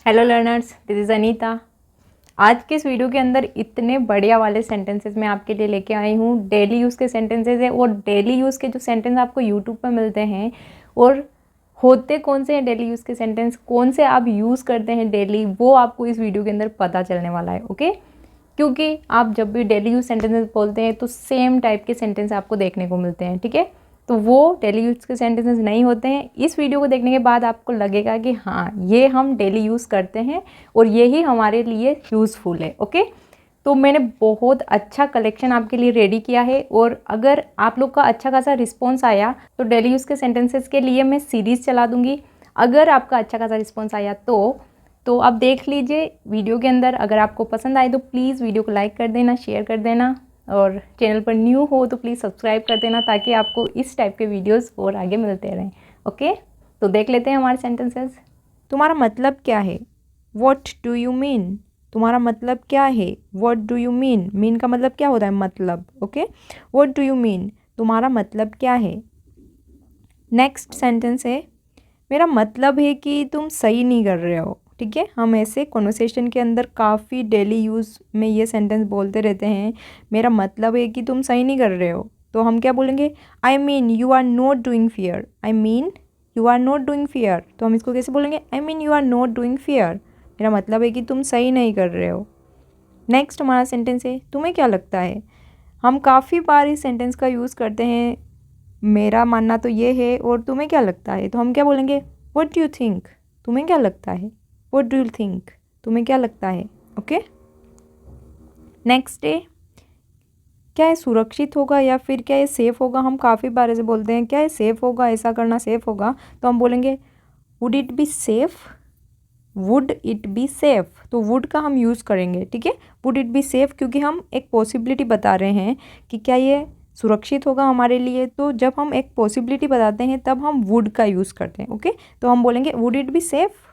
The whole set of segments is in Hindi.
Hello learners, this is Anita. आज के इस वीडियो के अंदर इतने बढ़िया वाले सेंटेंसेस मैं आपके लिए लेके आई हूँ। डेली यूज़ के सेंटेंसेस है और डेली यूज़ के जो सेंटेंस आपको यूट्यूब पर मिलते हैं और होते कौन से हैं डेली यूज़ के सेंटेंस, कौन से आप यूज़ करते हैं डेली, वो आपको इस वीडियो के अंदर पता चलने वाला है। ओके, क्योंकि आप जब भी डेली यूज़ सेंटेंसेस बोलते हैं तो सेम टाइप के सेंटेंस आपको देखने को मिलते हैं। ठीक है, तो वो डेली यूज़ के सेंटेंसेस नहीं होते हैं। इस वीडियो को देखने के बाद आपको लगेगा कि हाँ, ये हम डेली यूज़ करते हैं और यही हमारे लिए यूज़फुल है। ओके, तो मैंने बहुत अच्छा कलेक्शन आपके लिए रेडी किया है और अगर आप लोग का अच्छा खासा रिस्पॉन्स आया तो डेली यूज़ के सेंटेंसेस के लिए मैं सीरीज़ चला दूँगी। अगर आपका अच्छा खासा रिस्पॉन्स आया तो आप देख लीजिए वीडियो के अंदर। अगर आपको पसंद आए तो प्लीज़ वीडियो को लाइक कर देना, शेयर कर देना और चैनल पर न्यू हो तो प्लीज़ सब्सक्राइब कर देना ताकि आपको इस टाइप के वीडियोस और आगे मिलते रहें। ओके, तो देख लेते हैं हमारे सेंटेंसेस। तुम्हारा मतलब क्या है? What do you mean? तुम्हारा मतलब क्या है? What do you mean? Mean का मतलब क्या होता है? मतलब। Okay, what do you mean? तुम्हारा मतलब क्या है? नेक्स्ट सेंटेंस है, मेरा मतलब है कि तुम सही नहीं कर रहे हो। ठीक है, हम ऐसे कॉन्वर्सेशन के अंदर काफ़ी डेली यूज़ में ये सेंटेंस बोलते रहते हैं। मेरा मतलब है कि तुम सही नहीं कर रहे हो, तो हम क्या बोलेंगे? I mean you are not doing fair. I mean you are not doing fair, तो हम इसको कैसे बोलेंगे? I mean you are not doing fair. मेरा मतलब है कि तुम सही नहीं कर रहे हो। नेक्स्ट हमारा सेंटेंस है, तुम्हें क्या लगता है? हम काफ़ी बार इस सेंटेंस का यूज़ करते हैं। मेरा मानना तो ये है और तुम्हें क्या लगता है, तो हम क्या बोलेंगे? What do you think? तुम्हें क्या लगता है? What do you think? तुम्हें क्या लगता है? ओके, नेक्स्ट डे, क्या ये सुरक्षित होगा या फिर क्या ये सेफ़ होगा? हम काफ़ी बार ऐसे बोलते हैं, क्या ये सेफ़ होगा, ऐसा करना सेफ़ होगा, तो हम बोलेंगे would it be safe. Would it be safe, तो वुड का हम यूज़ करेंगे। ठीक है, वुड इट बी सेफ़, क्योंकि हम एक पॉसिबिलिटी बता रहे हैं कि क्या ये सुरक्षित होगा हमारे लिए। तो जब हम एक पॉसिबिलिटी बताते हैं तब हम वुड का यूज़ करते हैं। ओके, तो हम बोलेंगे would it be safe.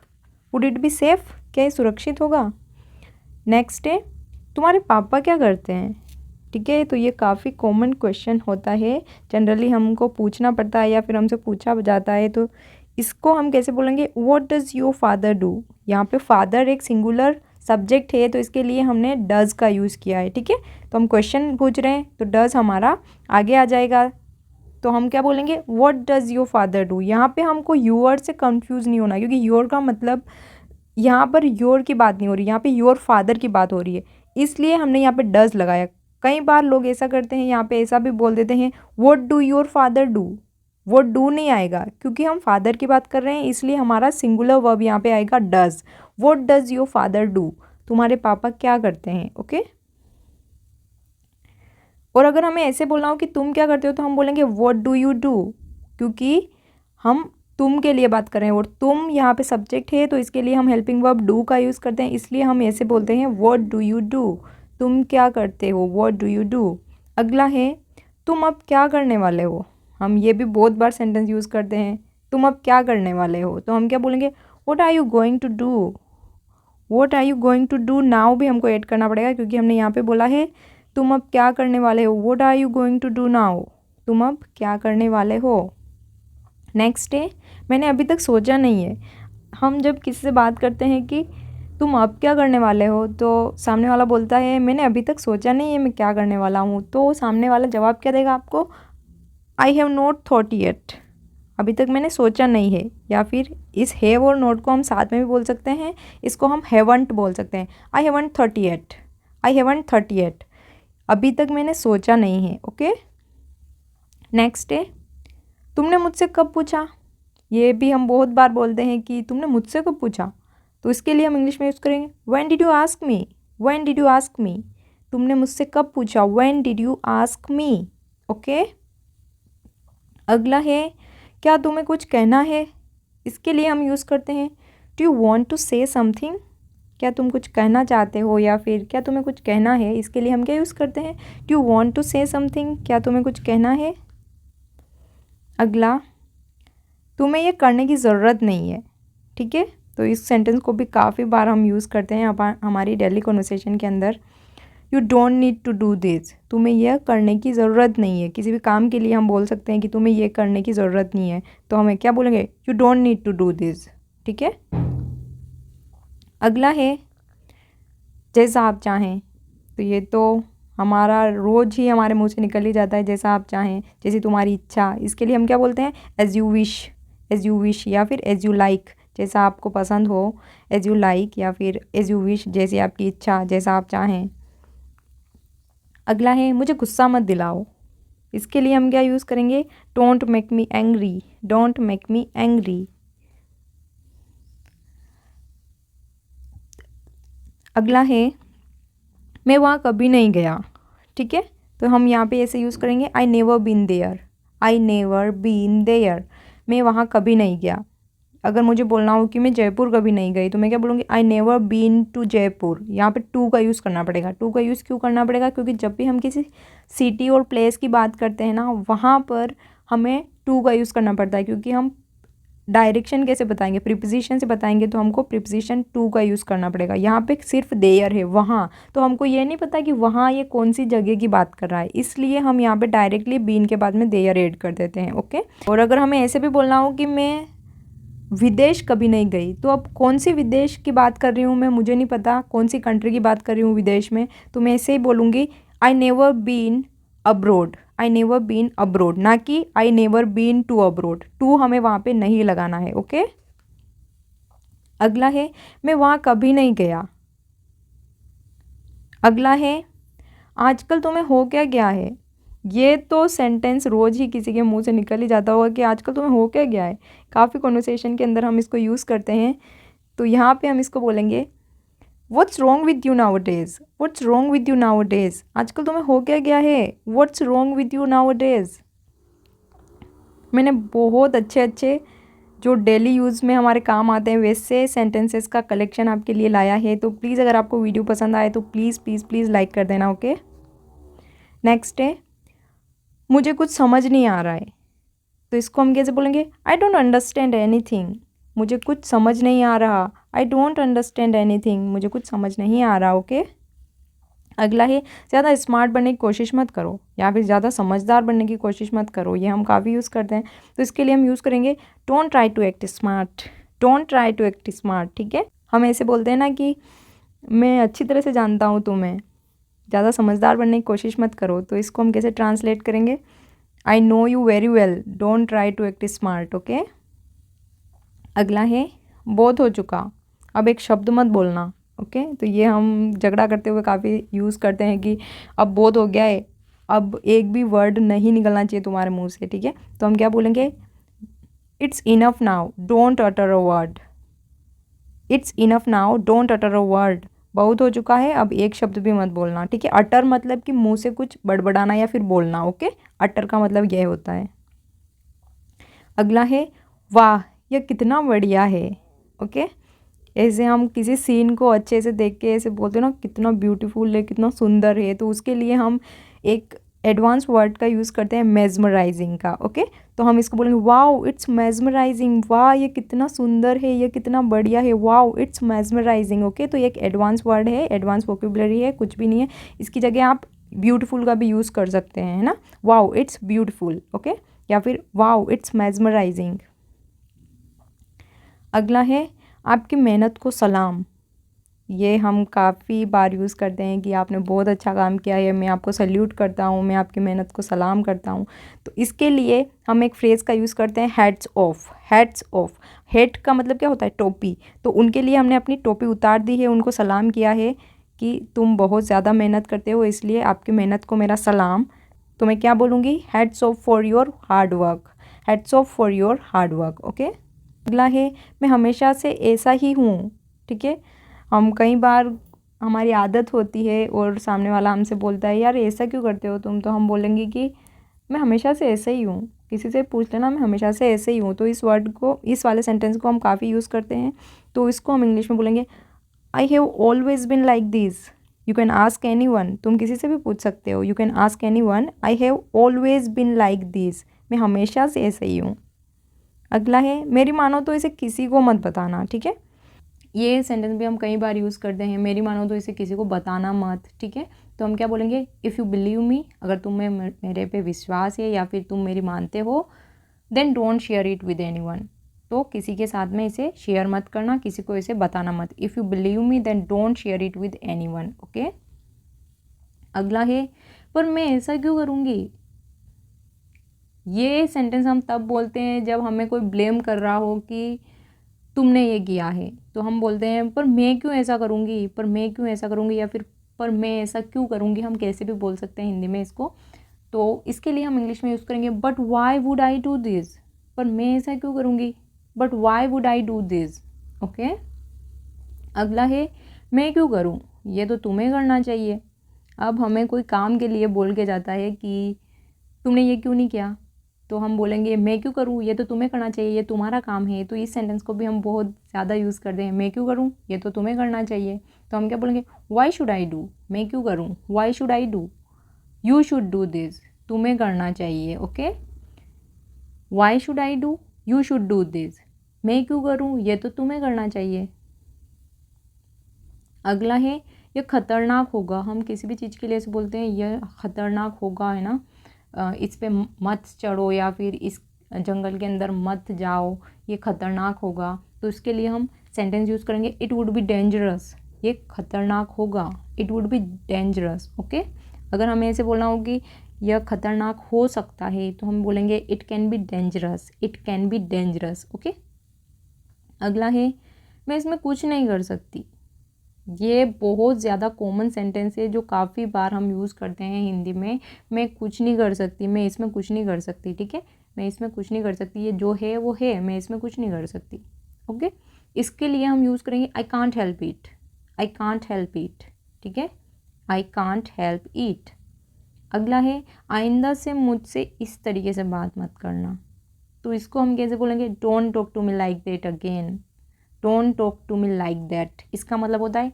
Would it be safe, क्या ये सुरक्षित होगा? नेक्स्ट है, तुम्हारे पापा क्या करते हैं? ठीक है, तो ये काफ़ी कॉमन क्वेश्चन होता है, जनरली हमको पूछना पड़ता है या फिर हमसे पूछा जाता है। तो इसको हम कैसे बोलेंगे? What does your father do? यहाँ पे फादर एक सिंगुलर सब्जेक्ट है तो इसके लिए हमने डज़ का यूज़ किया है। ठीक है, तो हम क्वेश्चन पूछ रहे हैं तो डज़ हमारा आगे आ जाएगा। तो हम क्या बोलेंगे? What does your father do. यहाँ पे हमको योर से कंफ्यूज नहीं होना, क्योंकि योर का मतलब यहाँ पर योर की बात नहीं हो रही, यहाँ पे योर फादर की बात हो रही है, इसलिए हमने यहाँ पे डज़ लगाया। कई बार लोग ऐसा करते हैं, यहाँ पे ऐसा भी बोल देते हैं what do your father do. वो डू नहीं आएगा क्योंकि हम फादर की बात कर रहे हैं, इसलिए हमारा सिंगुलर वर्ब यहाँ पे आएगा does. What does your father do? तुम्हारे पापा क्या करते हैं? ओके, और अगर हमें ऐसे बोलना हो कि तुम क्या करते हो, तो हम बोलेंगे व्हाट डू यू डू, क्योंकि हम तुम के लिए बात कर रहे हैं और तुम यहाँ पे सब्जेक्ट है तो इसके लिए हम हेल्पिंग वर्ब डू का यूज़ करते हैं, इसलिए हम ऐसे बोलते हैं व्हाट डू यू डू। तुम क्या करते हो? What do you do. अगला है, तुम अब क्या करने वाले हो? हम ये भी बहुत बार सेंटेंस यूज़ करते हैं, तुम अब क्या करने वाले हो, तो हम क्या बोलेंगे? What are you going to do. What are you going to do now भी हमको ऐड करना पड़ेगा, क्योंकि हमने यहाँ पे बोला है तुम अब क्या करने वाले हो। What are you going to do now, तुम अब क्या करने वाले हो। नेक्स्ट है, मैंने अभी तक सोचा नहीं है। हम जब किसी से बात करते हैं कि तुम अब क्या करने वाले हो, तो सामने वाला बोलता है मैंने अभी तक सोचा नहीं है मैं क्या करने वाला हूँ, तो सामने वाला जवाब क्या देगा आपको? I have not thought yet. अभी तक मैंने सोचा नहीं है, या फिर इस हैव और नॉट को हम साथ में भी बोल सकते हैं, इसको हम हैवंट बोल सकते हैं। I haven't thought yet. I haven't thought yet, अभी तक मैंने सोचा नहीं है। ओके, नेक्स्ट है, तुमने मुझसे कब पूछा। ये भी हम बहुत बार बोलते हैं कि तुमने मुझसे कब पूछा, तो इसके लिए हम इंग्लिश में यूज़ करेंगे when did you ask me. When did you ask me, तुमने मुझसे कब पूछा? When did you ask me. Okay, अगला है, क्या तुम्हें कुछ कहना है? इसके लिए हम यूज़ करते हैं do you want to say something. क्या तुम कुछ कहना चाहते हो या फिर क्या तुम्हें कुछ कहना है, इसके लिए हम क्या यूज़ करते हैं? Do you want to say something, क्या तुम्हें कुछ कहना है। अगला, तुम्हें ये करने की ज़रूरत नहीं है। ठीक है, तो इस सेंटेंस को भी काफ़ी बार हम यूज़ करते हैं हमारी डेली कन्वर्सेशन के अंदर। You don't need to do this, तुम्हें यह करने की ज़रूरत नहीं है। किसी भी काम के लिए हम बोल सकते हैं कि तुम्हें यह करने की ज़रूरत नहीं है, तो हमें क्या बोलेंगे? You don't need to do this. ठीक है, अगला है जैसा आप चाहें। तो ये तो हमारा रोज़ ही हमारे मुंह से निकल ही जाता है, जैसा आप चाहें, जैसी तुम्हारी इच्छा। इसके लिए हम क्या बोलते हैं? As you wish, as you wish, या फिर एज यू लाइक, जैसा आपको पसंद हो, एज यू लाइक, या फिर एज यू विश, जैसी आपकी इच्छा, जैसा आप चाहें। अगला है मुझे गुस्सा मत दिलाओ। इसके लिए हम क्या यूज़ करेंगे? Don't make me angry, don't make me angry. अगला है मैं वहाँ कभी नहीं गया। ठीक है, तो हम यहाँ पे ऐसे यूज़ करेंगे I never been there, I never been there, मैं वहाँ कभी नहीं गया। अगर मुझे बोलना हो कि मैं जयपुर कभी नहीं गई, तो मैं क्या बोलूँगी? I never been to Jaipur. यहाँ पे टू का यूज़ करना पड़ेगा। टू का यूज़ क्यों करना पड़ेगा? क्योंकि जब भी हम किसी सिटी और प्लेस की बात करते हैं ना, वहाँ पर हमें टू का यूज़ करना पड़ता है, क्योंकि हम डायरेक्शन कैसे बताएंगे? प्रीपोजिशन से बताएंगे, तो हमको प्रीपोजिशन टू का यूज़ करना पड़ेगा। यहाँ पे सिर्फ देयर है, वहाँ, तो हमको ये नहीं पता कि वहाँ ये कौन सी जगह की बात कर रहा है, इसलिए हम यहाँ पे डायरेक्टली बीन के बाद में देयर ऐड कर देते हैं। ओके, और अगर हमें ऐसे भी बोलना हो कि मैं विदेश कभी नहीं गई, तो अब कौन सी विदेश की बात कर रही हूँ मैं, मुझे नहीं पता कौन सी कंट्री की बात कर रही हूँ विदेश में, तो मैं ऐसे ही बोलूँगी I never been abroad, I never been abroad, ना कि I never been to abroad. To हमें वहाँ पे नहीं लगाना है। ओके, अगला है मैं वहाँ कभी नहीं गया। अगला है आजकल तुम्हें हो क्या गया है। ये तो सेंटेंस रोज़ ही किसी के मुंह से निकल ही जाता होगा कि आजकल तुम्हें हो क्या गया है। काफ़ी कॉन्वर्सेशन के अंदर हम इसको यूज़ करते हैं। तो यहाँ पे हम इसको बोलेंगे what's wrong with you now days, what's wrong with you now days, आजकल तुम्हें हो क्या गया है, what's wrong with you now days. मैंने बहुत अच्छे अच्छे जो डेली यूज़ में हमारे काम आते हैं वैसे सेंटेंसेस का कलेक्शन आपके लिए लाया है। तो प्लीज़ अगर आपको वीडियो पसंद आए तो प्लीज़ प्लीज़ प्लीज़ लाइक कर देना। ओके, नेक्स्ट है मुझे कुछ समझ नहीं आ रहा है। तो इसको हम कैसे बोलेंगे? आई डोंट अंडरस्टैंड एनीथिंग, मुझे कुछ समझ नहीं आ रहा। आई डोंट अंडरस्टैंड एनीथिंग, मुझे कुछ समझ नहीं आ रहा। ओके, अगला है ज़्यादा स्मार्ट बनने की कोशिश मत करो, या फिर ज़्यादा समझदार बनने की कोशिश मत करो। ये हम काफ़ी यूज़ करते हैं। तो इसके लिए हम यूज़ करेंगे don't try to act smart, don't try to act smart. ठीक है, हम ऐसे बोलते हैं ना कि मैं अच्छी तरह से जानता हूँ तुम्हें, ज़्यादा समझदार बनने की कोशिश मत करो। तो इसको हम कैसे ट्रांसलेट करेंगे? I know you very well, don't try to act smart. Okay, अगला है बोध हो चुका, अब एक शब्द मत बोलना। ओके, तो ये हम झगड़ा करते हुए काफ़ी यूज़ करते हैं कि अब बोध हो गया है, अब एक भी वर्ड नहीं निकलना चाहिए तुम्हारे मुंह से। ठीक है, तो हम क्या बोलेंगे? It's enough now, don't utter a word, it's enough now, don't utter a word, बहुत हो चुका है, अब एक शब्द भी मत बोलना। ठीक है, अटर मतलब कि मुंह से कुछ बड़बड़ाना या फिर बोलना। ओके, अटर का मतलब यह होता है। अगला है वाह यह कितना बढ़िया है। ओके, ऐसे हम किसी सीन को अच्छे से देख के ऐसे बोलते हैं ना, कितना ब्यूटीफुल है, कितना सुंदर है, तो उसके लिए हम एक एडवांस वर्ड का यूज़ करते हैं, मेजमराइजिंग का। ओके, तो हम इसको बोलेंगे वाओ इट्स मेजमराइजिंग, वाह ये कितना सुंदर है, ये कितना बढ़िया है, वाओ इट्स मेजमराइजिंग। ओके, तो ये एक एडवांस वर्ड है, एडवांस वोकेबुलरी है, कुछ भी नहीं है। इसकी जगह आप ब्यूटीफुल का भी यूज़ कर सकते हैं, है ना, वाओ इट्स ब्यूटीफुल। ओके, या फिर वाओ इट्स मेजमराइजिंग। अगला है आपकी मेहनत को सलाम, ये हम काफ़ी बार यूज़ करते हैं कि आपने बहुत अच्छा काम किया है, मैं आपको सल्यूट करता हूँ, मैं आपकी मेहनत को सलाम करता हूँ। तो इसके लिए हम एक फ्रेज़ का यूज़ करते हैं hats off, hats off. Head का मतलब क्या होता है? टोपी। तो उनके लिए हमने अपनी टोपी उतार दी है, उनको सलाम किया है कि तुम बहुत ज़्यादा मेहनत करते हो, इसलिए आपकी मेहनत को मेरा सलाम। तो मैं क्या बोलूँगी? Hats off for your hard work, hats off for your hard work. Okay, अगला है मैं हमेशा से ऐसा ही हूँ। ठीक है, हम कई बार हमारी आदत होती है और सामने वाला हमसे बोलता है यार ऐसा क्यों करते हो तुम, तो हम बोलेंगे कि मैं हमेशा से ऐसे ही हूँ। किसी से पूछ लेना मैं हमेशा से ऐसे ही हूँ, तो इस वर्ड को, इस वाले सेंटेंस को हम काफ़ी यूज़ करते हैं। तो इसको हम इंग्लिश में बोलेंगे I have always been like this, you can ask any one, तुम किसी से भी पूछ सकते हो, you can ask any one, I have always been like this, मैं हमेशा से ऐसे ही हूँ। अगला है मेरी मानो तो इसे किसी को मत बताना। ठीक है, ये सेंटेंस भी हम कई बार यूज़ करते हैं, मेरी मानो तो इसे किसी को बताना मत। ठीक है, तो हम क्या बोलेंगे? इफ़ यू बिलीव मी, अगर तुम्हें मेरे पे विश्वास है या फिर तुम मेरी मानते हो, then don't share it with anyone, तो किसी के साथ में इसे शेयर मत करना, किसी को इसे बताना मत। If you believe me then don't share it with anyone, okay. अगला है, पर मैं ऐसा क्यों करूँगी। ये सेंटेंस हम तब बोलते हैं जब हमें कोई ब्लेम कर रहा हो कि तुमने ये किया है, तो हम बोलते हैं पर मैं क्यों ऐसा करूँगी, पर मैं क्यों ऐसा करूँगी, या फिर पर मैं ऐसा क्यों करूँगी। हम कैसे भी बोल सकते हैं हिंदी में इसको, तो इसके लिए हम इंग्लिश में यूज़ करेंगे but why would I do this. पर मैं ऐसा क्यों करूँगी, but why would I do this, okay. अगला है, मैं क्यों करूँ, ये तो तुम्हें करना चाहिए। अब हमें कोई काम के लिए बोल के जाता है कि तुमने ये क्यों नहीं किया, तो हम बोलेंगे मैं क्यों करूँ, ये तो तुम्हें करना चाहिए, ये तुम्हारा काम है। तो इस सेंटेंस को भी हम बहुत ज़्यादा यूज़ करते हैं, मैं क्यों करूँ, ये तो तुम्हें करना चाहिए। तो हम क्या बोलेंगे, वाई शुड आई डू, मैं क्यों करूँ, why should I do, you should do this, तुम्हें करना चाहिए, okay. Why should I do, you should do this, मैं क्यों करूँ, ये तो तुम्हें करना चाहिए। अगला है, ये खतरनाक होगा। हम किसी भी चीज़ के लिए ऐसे बोलते हैं यह खतरनाक होगा, है ना। इस पे मत चढ़ो या फिर इस जंगल के अंदर मत जाओ, ये खतरनाक होगा। तो इसके लिए हम सेंटेंस यूज़ करेंगे, इट वुड बी डेंजरस, ये खतरनाक होगा, it would be dangerous, okay. अगर हमें ऐसे बोलना हो कि यह खतरनाक हो सकता है, तो हम बोलेंगे it can be dangerous, it can be dangerous, okay. अगला है, मैं इसमें कुछ नहीं कर सकती। ये बहुत ज़्यादा कॉमन सेंटेंस है जो काफ़ी बार हम यूज़ करते हैं हिंदी में। मैं कुछ नहीं कर सकती, मैं इसमें कुछ नहीं कर सकती, ठीक है। मैं इसमें कुछ नहीं कर सकती, ये जो है वो है, मैं इसमें कुछ नहीं कर सकती, ओके। इसके लिए हम यूज़ करेंगे I can't help it, I can't help it, ठीक है, आई कांट हेल्प इट। अगला है, आइंदा से मुझसे इस तरीके से बात मत करना। तो इसको हम कैसे बोलेंगे, don't talk to me like that again, don't talk to me like that. इसका मतलब होता है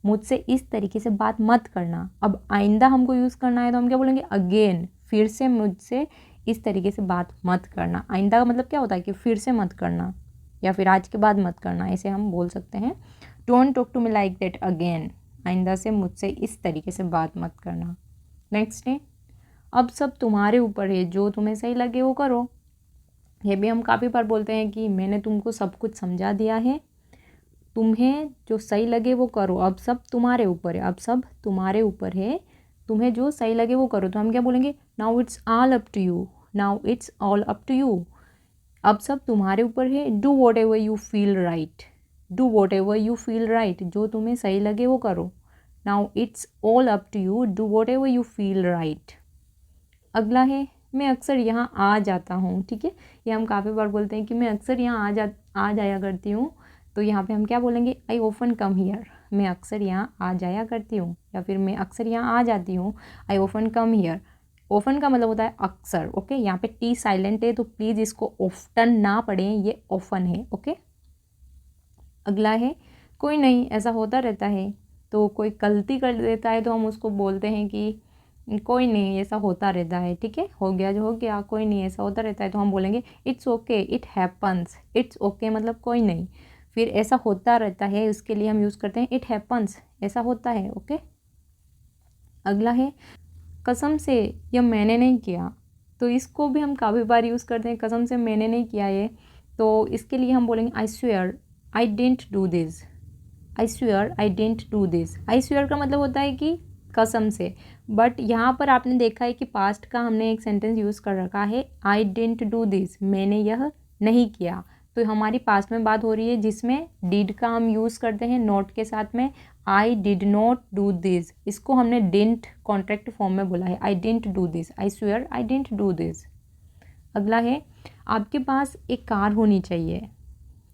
मुझसे इस तरीके से बात मत करना। अब आइंदा हमको यूज़ करना है तो हम क्या बोलेंगे, अगेन, फिर से मुझसे इस तरीके से बात मत करना। आइंदा का मतलब क्या होता है कि फिर से मत करना या फिर आज के बाद मत करना, ऐसे हम बोल सकते हैं। Don't talk to me like that again, आइंदा से मुझसे इस तरीके से बात मत करना। नेक्स्ट है, अब सब तुम्हारे ऊपर है, जो तुम्हें सही लगे वो करो। ये भी हम काफ़ी बार बोलते हैं कि मैंने तुमको सब कुछ समझा दिया है, तुम्हें जो सही लगे वो करो, अब सब तुम्हारे ऊपर है, अब सब तुम्हारे ऊपर है, तुम्हें जो सही लगे वो करो। तो हम क्या बोलेंगे, now it's all up to you, now it's all up to you. अब सब तुम्हारे ऊपर है, do whatever you feel right, do whatever you feel right, जो तुम्हें सही लगे वो करो। Now it's all up to you, do whatever you feel right. अगला है, मैं अक्सर यहाँ आ जाता हूँ, ठीक है। ये हम काफ़ी बार बोलते हैं कि मैं अक्सर यहाँ आ जाया करती हूँ। तो यहाँ पे हम क्या बोलेंगे, आई ऑफन कम हियर, मैं अक्सर यहाँ आ जाया करती हूँ, या फिर मैं अक्सर यहाँ आ जाती हूँ, I often come here. Often का मतलब होता है अक्सर, ओके। यहाँ पे टी साइलेंट है तो प्लीज़ इसको ऑफ्टन ना पढ़ें, ये ऑफन है, ओके। अगला है, कोई नहीं, ऐसा होता रहता है। तो कोई गलती कर देता है तो हम उसको बोलते हैं कि कोई नहीं, ऐसा होता रहता है, ठीक है, हो गया जो हो गया, कोई नहीं, ऐसा होता रहता है। तो हम बोलेंगे it's okay, it happens. It's okay मतलब कोई नहीं, फिर ऐसा होता रहता है, उसके लिए हम यूज़ करते हैं इट हैपन्स, ऐसा होता है, ओके। अगला है, कसम से यह मैंने नहीं किया। तो इसको भी हम काफ़ी बार यूज़ करते हैं, कसम से मैंने नहीं किया ये। तो इसके लिए हम बोलेंगे I swear I didn't do this, I swear I didn't do this. I swear का मतलब होता है कि कसम से, बट यहाँ पर आपने देखा है कि पास्ट का हमने एक सेंटेंस यूज़ कर रखा है, आई डिडंट डू दिस, मैंने यह नहीं किया। तो हमारी पास्ट में बात हो रही है जिसमें डिड का हम यूज़ करते हैं नॉट के साथ में, I did not do this, इसको हमने डिडंट कॉन्ट्रैक्ट फॉर्म में बोला है, I didn't do this, I swear I didn't do this. अगला है, आपके पास एक कार होनी चाहिए,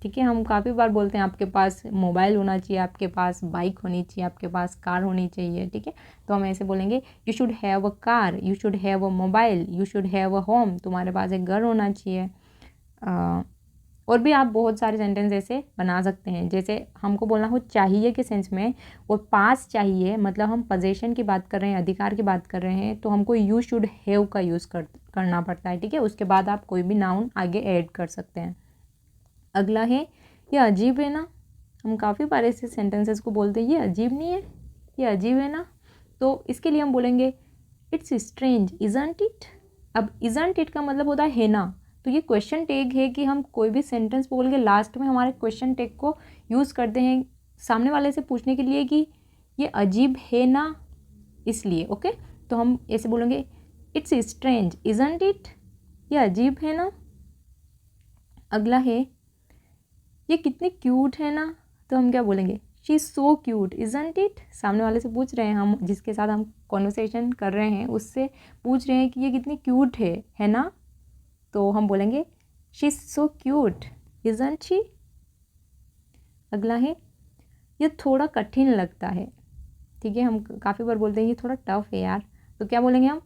ठीक है। हम काफ़ी बार बोलते हैं आपके पास मोबाइल होना चाहिए, आपके पास बाइक होनी चाहिए, आपके पास कार होनी चाहिए, ठीक है। तो हम ऐसे बोलेंगे, you should have a car, you should have a mobile, you should have a home, तुम्हारे पास एक घर होना चाहिए। और भी आप बहुत सारे सेंटेंस ऐसे बना सकते हैं। जैसे हमको बोलना हो चाहिए के सेंस में, और पास चाहिए मतलब हम पोजेशन की बात कर रहे हैं, अधिकार की बात कर रहे हैं, तो हमको यू शुड हैव का यूज़ करना पड़ता है, ठीक है। उसके बाद आप कोई भी नाउन आगे ऐड कर सकते हैं। अगला है, ये अजीब है ना। हम काफ़ी बार ऐसे सेंटेंसेस को बोलते हैं, ये अजीब नहीं है, ये अजीब है ना। तो इसके लिए हम बोलेंगे इट्स स्ट्रेंज इजंट इट। अब इजंट इट का मतलब होता है ना, तो ये क्वेश्चन टैग है कि हम कोई भी सेंटेंस बोल के लास्ट में हमारे क्वेश्चन टैग को यूज़ करते हैं सामने वाले से पूछने के लिए कि ये अजीब है ना, इसलिए। ओके, तो हम ऐसे बोलेंगे इट्स स्ट्रेंज इजंट इट, ये अजीब है ना। अगला है ये कितनी क्यूट है ना, तो हम क्या बोलेंगे she is so cute isn't it. सामने वाले से पूछ रहे हैं, हम जिसके साथ हम कॉन्वर्सेशन कर रहे हैं उससे पूछ रहे हैं कि ये कितनी क्यूट है ना, तो हम बोलेंगे she is so cute isn't she. अगला है ये थोड़ा कठिन लगता है, ठीक है, हम काफ़ी बार बोलते हैं ये थोड़ा टफ है यार, तो क्या बोलेंगे हम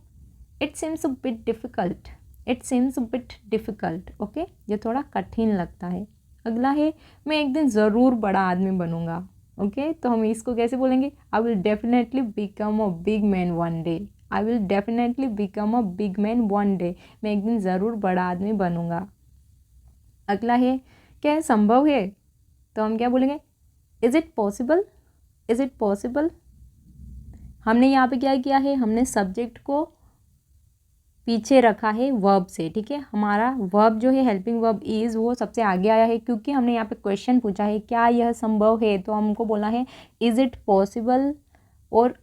it seems a bit difficult, it seems a bit difficult. Okay, ये थोड़ा कठिन लगता है। अगला है मैं एक दिन ज़रूर बड़ा आदमी बनूंगा। ओके, तो हम इसको कैसे बोलेंगे, I will definitely become a big man one day, I will definitely become a big man one day, मैं एक दिन ज़रूर बड़ा आदमी बनूंगा। अगला है क्या है संभव है, तो हम क्या बोलेंगे is it possible, is it possible. हमने यहाँ पे क्या किया है, हमने सब्जेक्ट को पीछे रखा है वर्ब से, ठीक है, हमारा वर्ब जो है हेल्पिंग वर्ब इज़ वो सबसे आगे आया है क्योंकि हमने यहाँ पे क्वेश्चन पूछा है क्या यह संभव है, तो हमको बोलना है इज़ इट पॉसिबल, और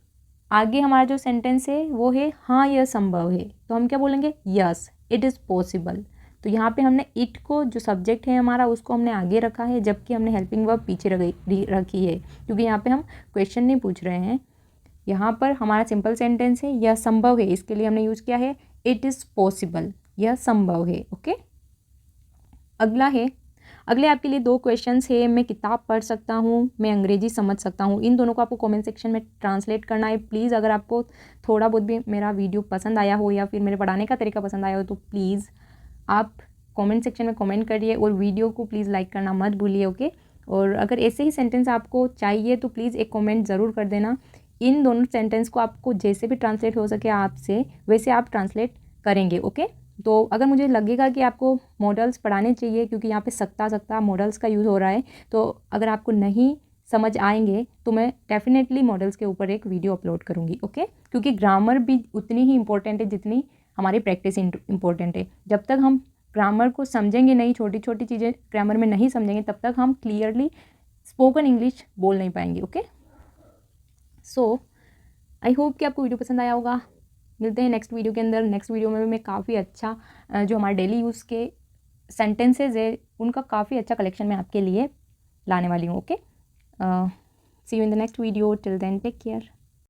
आगे हमारा जो सेंटेंस है वो है हाँ यह संभव है, तो हम क्या बोलेंगे यस इट इज़ पॉसिबल। तो यहाँ पे हमने इट को जो सब्जेक्ट है हमारा उसको हमने आगे रखा है, जबकि हमने हेल्पिंग वर्ब पीछे रखी है क्योंकि यहाँ पे हम क्वेश्चन नहीं पूछ रहे हैं। यहाँ पर हमारा सिंपल सेंटेंस है यह संभव है, इसके लिए हमने यूज़ किया है इट इज़ पॉसिबल, यह संभव है। ओके, अगला है, अगले आपके लिए 2 क्वेश्चंस है, मैं किताब पढ़ सकता हूँ, मैं अंग्रेजी समझ सकता हूँ, इन दोनों को आपको कमेंट सेक्शन में ट्रांसलेट करना है। प्लीज़ अगर आपको थोड़ा बहुत भी मेरा वीडियो पसंद आया हो या फिर मेरे पढ़ाने का तरीका पसंद आया हो तो प्लीज़ आप कमेंट सेक्शन में कमेंट करिए और वीडियो को प्लीज़ लाइक करना मत भूलिए। ओके, और अगर ऐसे ही सेंटेंस आपको चाहिए तो प्लीज़ एक कमेंट ज़रूर कर देना। इन दोनों सेंटेंस को आपको जैसे भी ट्रांसलेट हो सके आपसे वैसे आप ट्रांसलेट करेंगे। ओके, तो अगर मुझे लगेगा कि आपको मॉडल्स पढ़ाने चाहिए क्योंकि यहाँ पे सख्ता मॉडल्स का यूज़ हो रहा है, तो अगर आपको नहीं समझ आएंगे तो मैं डेफिनेटली मॉडल्स के ऊपर एक वीडियो अपलोड करूँगी। ओके, क्योंकि ग्रामर भी उतनी ही इंपॉर्टेंट है जितनी हमारी प्रैक्टिस इंपॉर्टेंट है। जब तक हम ग्रामर को समझेंगे नहीं, छोटी छोटी चीज़ें ग्रामर में नहीं समझेंगे, तब तक हम क्लियरली स्पोकन इंग्लिश बोल नहीं पाएंगे। ओके, सो आई होप कि आपको वीडियो पसंद आया होगा। मिलते हैं नेक्स्ट वीडियो के अंदर। नेक्स्ट वीडियो में भी मैं काफ़ी अच्छा जो हमारे डेली यूज़ के सेंटेंसेज है उनका काफ़ी अच्छा कलेक्शन मैं आपके लिए लाने वाली हूँ। Okay, see you in the next video, till then take care.